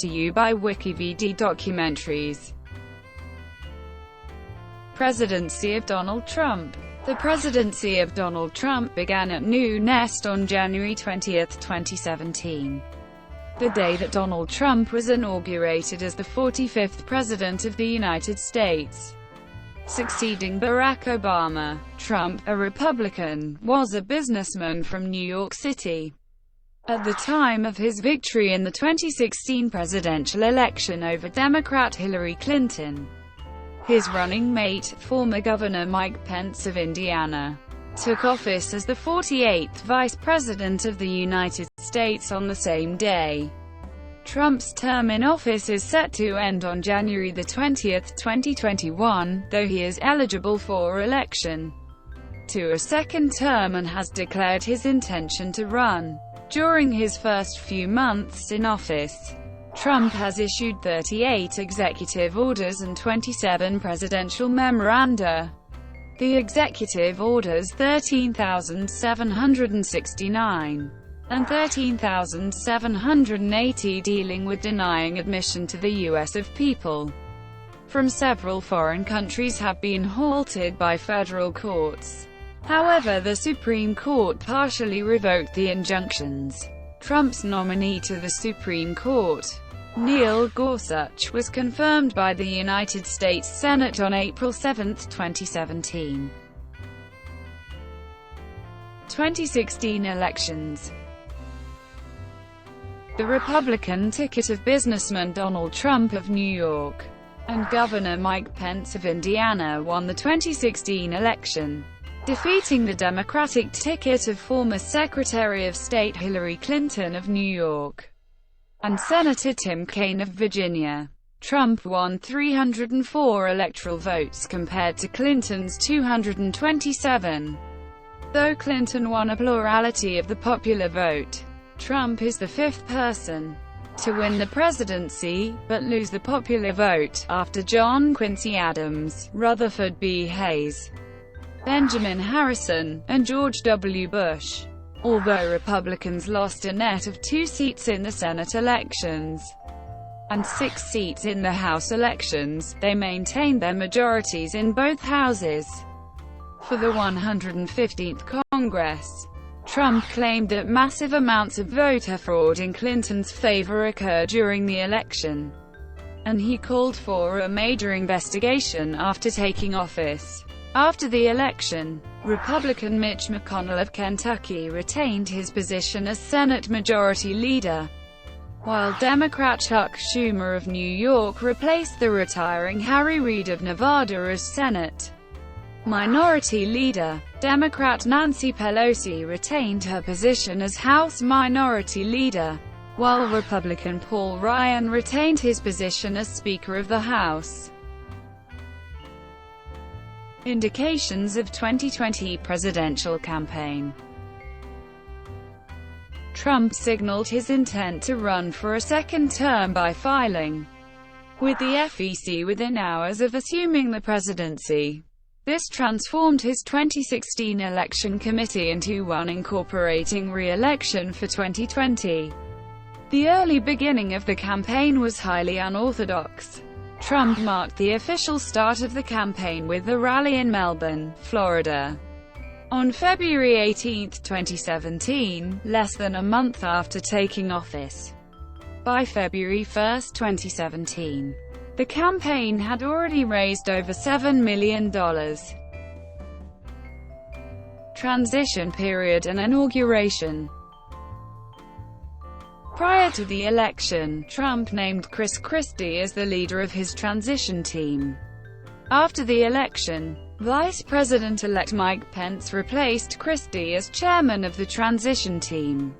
to you by WikiVD Documentaries. Presidency of Donald Trump. The presidency of Donald Trump began at noon East on January 20, 2017. The day that Donald Trump was inaugurated as the 45th President of the United States, succeeding Barack Obama. Trump, a Republican, was a businessman from New York City. At the time of his victory in the 2016 presidential election over Democrat Hillary Clinton, his running mate, former Governor Mike Pence of Indiana, took office as the 48th Vice President of the United States on the same day. Trump's term in office is set to end on January 20, 2021, though he is eligible for election to a second term and has declared his intention to run. During his first few months in office, Trump has issued 38 executive orders and 27 presidential memoranda. The executive orders 13,769 and 13,780 dealing with denying admission to the U.S. of people from several foreign countries have been halted by federal courts. However, the Supreme Court partially revoked the injunctions. Trump's nominee to the Supreme Court, Neil Gorsuch, was confirmed by the United States Senate on April 7, 2017. 2016 elections. The Republican ticket of businessman Donald Trump of New York and Governor Mike Pence of Indiana won the 2016 election, defeating the Democratic ticket of former Secretary of State Hillary Clinton of New York and Senator Tim Kaine of Virginia. Trump won 304 electoral votes compared to Clinton's 227. Though Clinton won a plurality of the popular vote, Trump is the fifth person to win the presidency, but lose the popular vote, after John Quincy Adams, Rutherford B. Hayes, Benjamin Harrison, and George W. Bush. Although Republicans lost a net of 2 seats in the Senate elections and 6 seats in the House elections, they maintained their majorities in both houses. For the 115th Congress, Trump claimed that massive amounts of voter fraud in Clinton's favor occurred during the election, and he called for a major investigation after taking office. After the election, Republican Mitch McConnell of Kentucky retained his position as Senate Majority Leader, while Democrat Chuck Schumer of New York replaced the retiring Harry Reid of Nevada as Senate Minority Leader. Democrat Nancy Pelosi retained her position as House Minority Leader, while Republican Paul Ryan retained his position as Speaker of the House. Indications of 2020 presidential campaign. Trump signaled his intent to run for a second term by filing with the FEC within hours of assuming the presidency. This transformed his 2016 election committee into one incorporating re-election for 2020. The early beginning of the campaign was highly unorthodox. Trump marked the official start of the campaign with a rally in Melbourne, Florida, on February 18, 2017, less than a month after taking office. By February 1, 2017, the campaign had already raised over $7 million. Transition period and inauguration. Prior to the election, Trump named Chris Christie as the leader of his transition team. After the election, Vice President-elect Mike Pence replaced Christie as chairman of the transition team,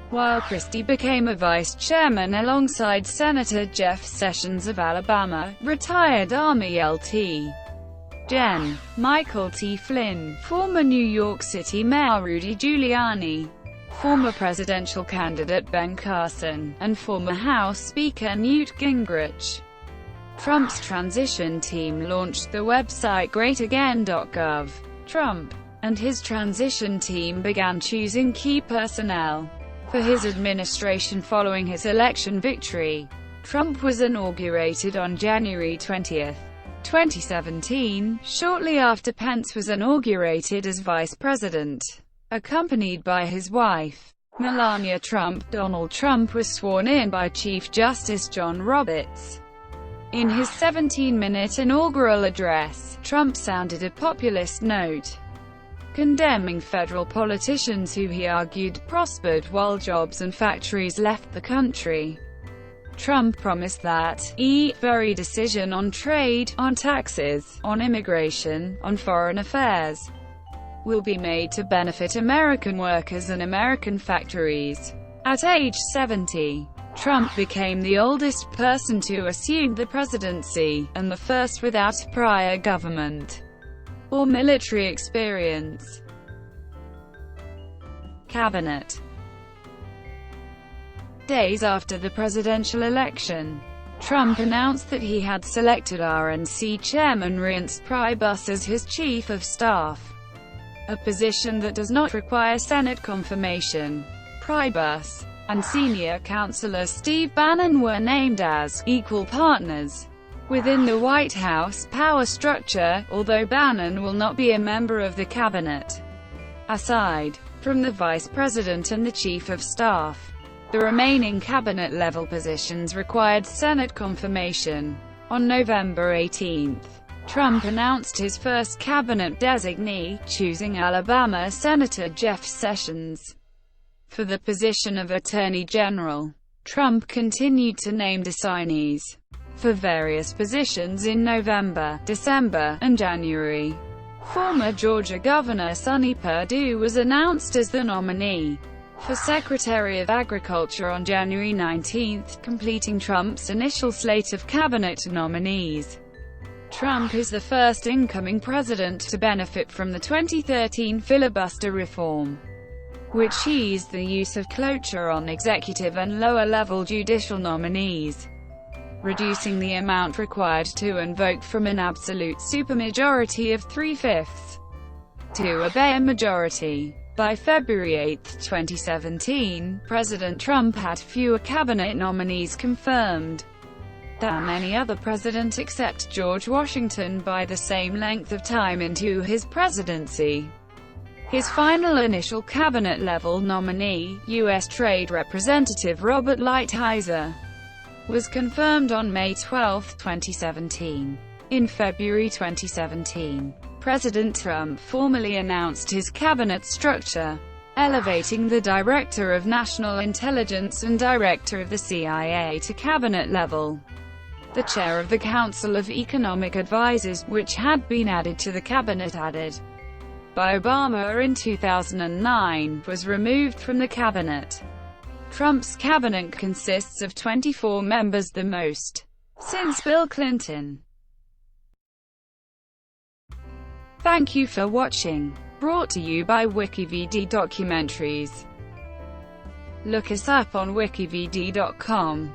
while Christie became a vice chairman alongside Senator Jeff Sessions of Alabama, retired Army Lt. Gen. Michael T. Flynn, former New York City Mayor Rudy Giuliani, former presidential candidate Ben Carson, and former House Speaker Newt Gingrich. Trump's transition team launched the website greatagain.gov. Trump and his transition team began choosing key personnel for his administration following his election victory. Trump was inaugurated on January 20, 2017, shortly after Pence was inaugurated as vice president. Accompanied by his wife, Melania Trump, Donald Trump was sworn in by Chief Justice John Roberts. In his 17-minute inaugural address, Trump sounded a populist note, condemning federal politicians who he argued prospered while jobs and factories left the country. Trump promised that very decision on trade, on taxes, on immigration, on foreign affairs will be made to benefit American workers and American factories. At age 70, Trump became the oldest person to assume the presidency, and the first without prior government or military experience. Cabinet. Days after the presidential election, Trump announced that he had selected RNC Chairman Reince Priebus as his chief of staff, a position that does not require Senate confirmation. Priebus and senior counselor Steve Bannon were named as equal partners within the White House power structure, although Bannon will not be a member of the cabinet. Aside from the vice president and the chief of staff, the remaining cabinet-level positions required Senate confirmation. On November 18, Trump announced his first cabinet designee, choosing Alabama Senator Jeff Sessions for the position of Attorney General. Trump continued to name designees for various positions in November, December, and January. Former Georgia Governor Sonny Perdue was announced as the nominee for Secretary of Agriculture on January 19, completing Trump's initial slate of cabinet nominees. Trump is the first incoming president to benefit from the 2013 filibuster reform, which eased the use of cloture on executive and lower-level judicial nominees, reducing the amount required to invoke from an absolute supermajority of 3/5 to a bare majority. By February 8, 2017, President Trump had fewer cabinet nominees confirmed than any other president except George Washington by the same length of time into his presidency. His final initial cabinet-level nominee, U.S. Trade Representative Robert Lighthizer, was confirmed on May 12, 2017. In February 2017, President Trump formally announced his cabinet structure, elevating the Director of National Intelligence and Director of the CIA to cabinet level. The chair of the Council of Economic Advisers, which had been added to the cabinet added by Obama in 2009, was removed from the cabinet. Trump's cabinet consists of 24 members, the most since Bill Clinton. Thank you for watching. Brought to you by WikiVD Documentaries. Look us up on wikivd.com.